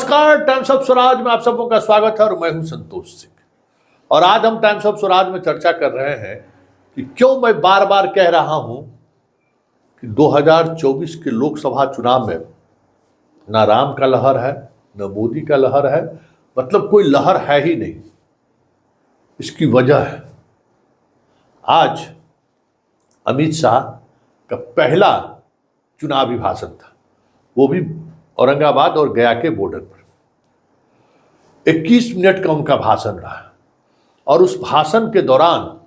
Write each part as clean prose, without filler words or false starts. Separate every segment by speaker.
Speaker 1: नमस्कार, times of Swaraj में आप सबों का स्वागत है और मैं हूं संतोष सिंह। और आज हम टाइम्स ऑफ स्वराज में चर्चा कर रहे हैं कि क्यों मैं बार बार कह रहा हूं कि 2024 के लोकसभा चुनाव में ना राम का लहर है, न मोदी का लहर है, मतलब कोई लहर है ही नहीं। इसकी वजह है आज अमित शाह का पहला चुनावी भाषण था, वो भी औरंगाबाद और गया के बॉर्डर पर। 21 मिनट का उनका भाषण रहा और उस भाषण के दौरान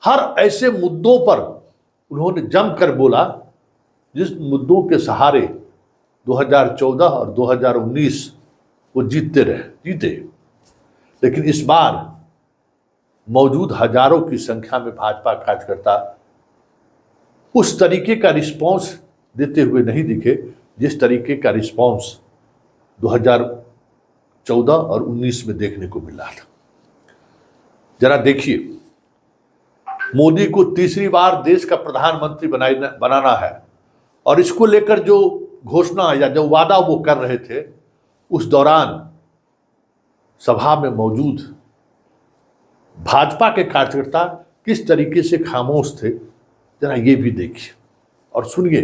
Speaker 1: हर ऐसे मुद्दों पर उन्होंने जमकर बोला जिस मुद्दों के सहारे 2014 और 2019 वो जीते। लेकिन इस बार मौजूद हजारों की संख्या में भाजपा कार्यकर्ता उस तरीके का रिस्पॉन्स देते हुए नहीं दिखे जिस तरीके का रिस्पॉन्स 2014 और 19 में देखने को मिला था। जरा देखिए, मोदी को तीसरी बार देश का प्रधानमंत्री बनाना है और इसको लेकर जो घोषणा या जो वादा वो कर रहे थे, उस दौरान सभा में मौजूद भाजपा के कार्यकर्ता किस तरीके से खामोश थे, जरा ये भी देखिए और सुनिए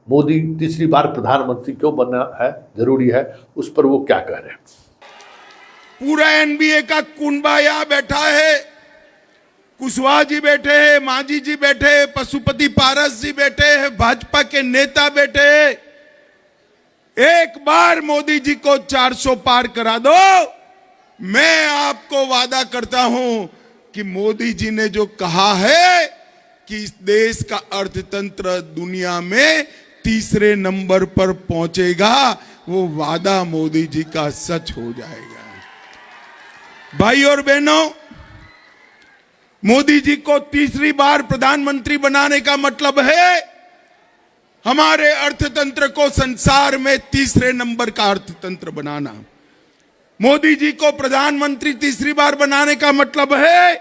Speaker 1: मोदी तीसरी बार प्रधानमंत्री क्यों बनना है, जरूरी है, उस पर वो क्या कह रहे हैं।
Speaker 2: पूरा एनडीए का कुनबा यहाँ बैठा है, कुशवाहा जी बैठे हैं, मांझी जी बैठे हैं, पशुपति पारस जी बैठे हैं, भाजपा के नेता बैठे हैं। एक बार मोदी जी को 400 पार करा दो, मैं आपको वादा करता हूं कि मोदी जी ने जो कहा है कि इस देश का अर्थतंत्र दुनिया में तीसरे नंबर पर पहुंचेगा, वो वादा मोदी जी का सच हो जाएगा। भाई और बहनों, मोदी जी को तीसरी बार प्रधानमंत्री बनाने का मतलब है हमारे अर्थतंत्र को संसार में तीसरे नंबर का अर्थतंत्र बनाना। मोदी जी को प्रधानमंत्री तीसरी बार बनाने का मतलब है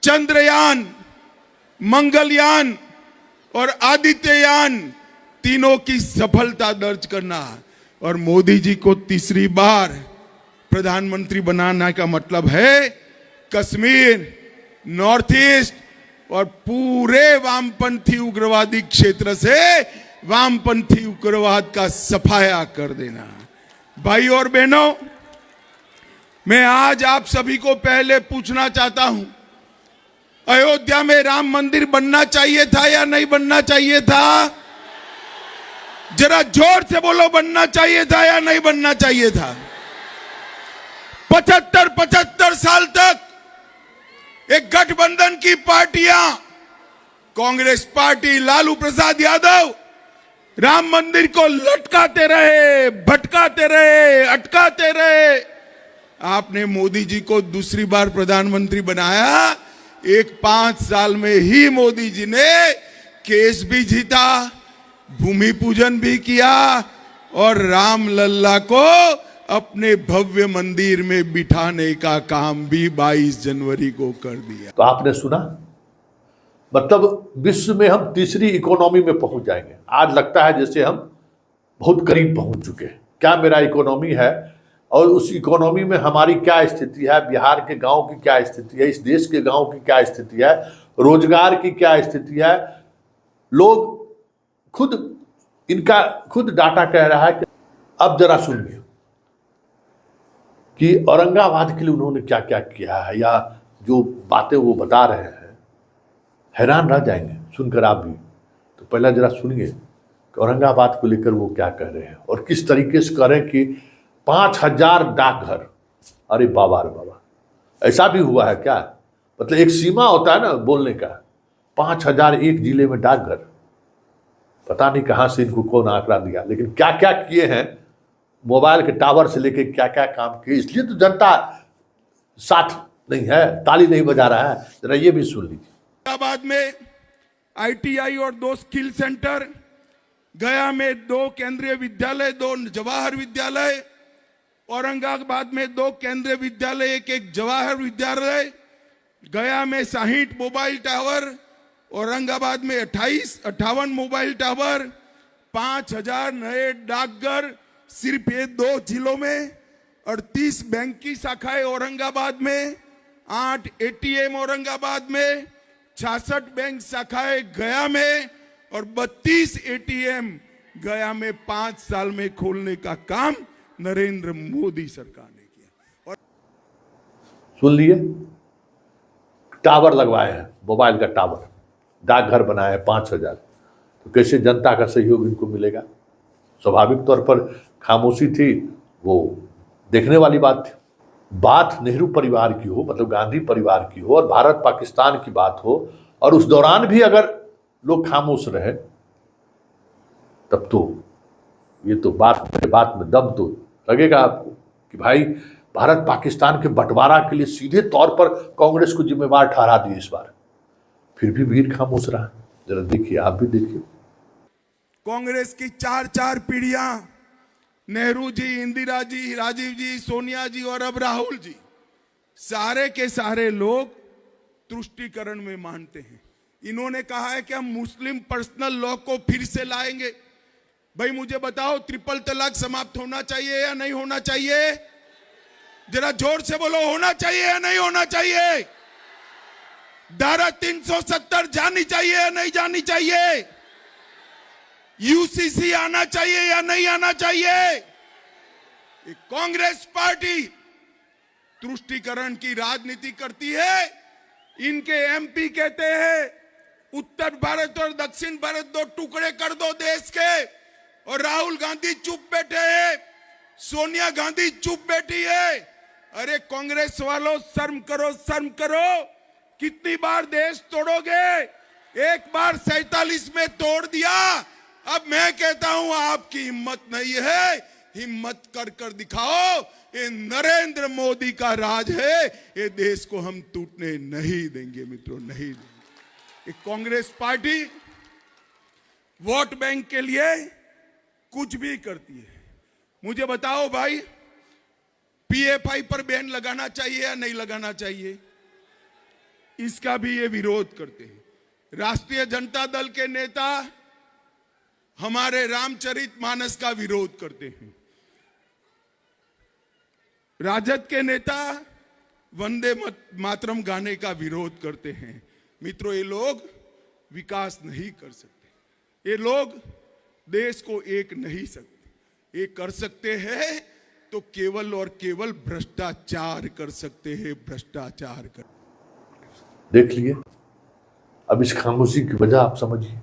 Speaker 2: चंद्रयान, मंगलयान और आदित्ययान तीनों की सफलता दर्ज करना। और मोदी जी को तीसरी बार प्रधानमंत्री बनाने का मतलब है कश्मीर, नॉर्थ ईस्ट और पूरे वामपंथी उग्रवादी क्षेत्र से वामपंथी उग्रवाद का सफाया कर देना। भाई और बहनों, मैं आज आप सभी को पहले पूछना चाहता हूं, अयोध्या में राम मंदिर बनना चाहिए था या नहीं बनना चाहिए था? जरा जोर से बोलो, बनना चाहिए था या नहीं बनना चाहिए था? 75 साल तक एक गठबंधन की पार्टियां, कांग्रेस पार्टी, लालू प्रसाद यादव राम मंदिर को लटकाते रहे, भटकाते रहे, अटकाते रहे। आपने मोदी जी को दूसरी बार प्रधानमंत्री बनाया। 5 साल में ही मोदी जी ने केस भी जीता, भूमि पूजन भी किया और राम लल्ला को अपने भव्य मंदिर में बिठाने का काम भी 22 जनवरी को कर दिया।
Speaker 1: तो आपने सुना, मतलब विश्व में हम तीसरी इकोनॉमी में पहुंच जाएंगे। आज लगता है जैसे हम बहुत करीब पहुंच चुके हैं। क्या मेरा इकोनॉमी है और उस इकोनॉमी में हमारी क्या स्थिति है, बिहार के गांव की क्या स्थिति है, इस देश के गांव की क्या स्थिति है, रोजगार की क्या स्थिति है। लोग खुद डाटा कह रहा है कि अब जरा सुनिए कि औरंगाबाद के लिए उन्होंने क्या क्या किया है, या जो बातें वो बता रहे हैं, हैरान रह जाएंगे सुनकर आप भी। तो पहला जरा सुनिए कि औरंगाबाद को लेकर वो क्या कह रहे हैं और किस तरीके से कह रहे हैं कि 5000 डाकघर। अरे बाबा रे बाबा, ऐसा भी हुआ है क्या? मतलब एक सीमा होता है ना बोलने का। 5000 एक जिले में डाकघर, पता नहीं कहां से इनको कौन आंकड़ा दिया, लेकिन क्या क्या किए हैं, मोबाइल के टावर से लेके क्या क्या काम किए। इसलिए तो जनता साथ नहीं है, ताली नहीं बजा रहा है। जरा ये भी सुन लीजिए।
Speaker 2: औरंगाबाद में ITI और 2 स्किल सेंटर, गया में 2 केंद्रीय विद्यालय, 2 जवाहर विद्यालय, औरंगाबाद में 2 केंद्रीय विद्यालय, एक जवाहर विद्यालय, गया में 60 मोबाइल टावर, औरंगाबाद में 58 मोबाइल टावर, 5000 नए डाकघर सिर्फ ये 2 जिलों में 38 बैंक की शाखाएं औरंगाबाद में, 8 एटीएम औरंगाबाद में, 66 बैंक शाखाएं गया में और 32 एटीएम गया में 5 साल में खोलने का काम नरेंद्र मोदी सरकार ने किया। और
Speaker 1: सुन लिए, टावर लगवाए हैं, मोबाइल का टावर, डाकघर बनाए हैं 5,000। तो कैसे जनता का सहयोग इनको मिलेगा? स्वाभाविक तौर पर खामोशी थी, वो देखने वाली बात थी। बात नेहरू परिवार की हो, मतलब गांधी परिवार की हो, और भारत पाकिस्तान की बात हो, और उस दौरान भी अगर लोग खामोश रहे, तब तो ये तो बात में दम तो लगेगा आपको कि भाई भारत पाकिस्तान के बंटवारा के लिए सीधे तौर पर कांग्रेस को जिम्मेवार ठहरा दिए इस बार। फिर भी भीड़ खामोश रहा। जरा देखिए, आप भी देखिए।
Speaker 2: कांग्रेस की 4 पीढ़ियां, नेहरू जी, इंदिरा जी, राजीव जी, सोनिया जी और अब राहुल जी, सारे के सारे लोग तुष्टीकरण में मानते हैं। इन्होंने कहा है कि हम मुस्लिम पर्सनल लॉ को फिर से लाएंगे। भाई मुझे बताओ, ट्रिपल तलाक समाप्त होना चाहिए या नहीं होना चाहिए? जरा जोर से बोलो, होना चाहिए या नहीं होना चाहिए? धारा 370 जानी चाहिए या नहीं जानी चाहिए? यूसीसी आना चाहिए या नहीं आना चाहिए? कांग्रेस पार्टी तुष्टीकरण की राजनीति करती है। इनके एमपी कहते हैं उत्तर भारत और दक्षिण भारत 2 टुकड़े कर दो देश के, और राहुल गांधी चुप बैठे हैं, सोनिया गांधी चुप बैठी है। अरे कांग्रेस वालों, शर्म करो, शर्म करो। कितनी बार देश तोड़ोगे? एक बार 47 में तोड़ दिया। अब मैं कहता हूं आपकी हिम्मत नहीं है, हिम्मत कर कर दिखाओ। ये नरेंद्र मोदी का राज है, ये देश को हम टूटने नहीं देंगे मित्रों, नहीं देंगे। कांग्रेस पार्टी वोट बैंक के लिए कुछ भी करती है। मुझे बताओ भाई, पीएफआई पर बैन लगाना चाहिए या नहीं लगाना चाहिए? इसका भी ये विरोध करते हैं। राष्ट्रीय जनता दल के नेता हमारे रामचरितमानस का विरोध करते हैं। राजद के नेता वंदे मातरम गाने का विरोध करते हैं। मित्रों, ये लोग विकास नहीं कर सकते, ये लोग देश को एक नहीं सकते। ये कर सकते हैं तो केवल और केवल भ्रष्टाचार कर सकते हैं, भ्रष्टाचार कर।
Speaker 1: देख लिए, अब इस खामोशी की वजह आप समझिए,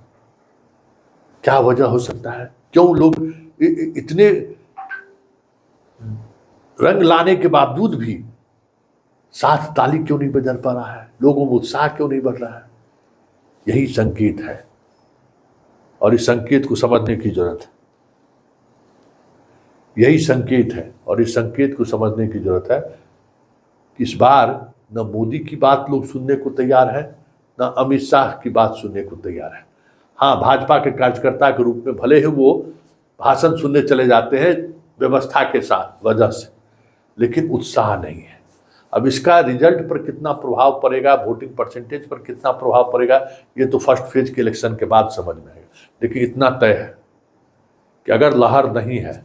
Speaker 1: क्या वजह हो सकता है? क्यों लोग इतने रंग लाने के बावजूद भी साथ ताली क्यों नहीं बजा पा रहा है? लोगों में उत्साह क्यों नहीं बढ़ रहा है? यही संकेत है, और इस संकेत को समझने की जरूरत है। यही संकेत है, और इस संकेत को समझने की जरूरत है कि इस बार न मोदी की बात लोग सुनने को तैयार है, न अमित शाह की बात सुनने को तैयार है। हाँ, भाजपा के कार्यकर्ता के रूप में भले ही वो भाषण सुनने चले जाते हैं व्यवस्था के साथ वजह से, लेकिन उत्साह नहीं है। अब इसका रिजल्ट पर कितना प्रभाव पड़ेगा, वोटिंग परसेंटेज पर कितना प्रभाव पड़ेगा, ये तो फर्स्ट फेज के इलेक्शन के बाद समझ में आएगा। लेकिन इतना तय है कि अगर लहर नहीं है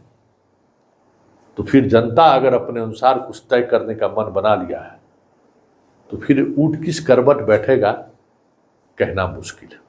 Speaker 1: तो फिर जनता अगर अपने अनुसार कुछ तय करने का मन बना लिया है, तो फिर ऊंट किस करवट बैठेगा कहना मुश्किल है।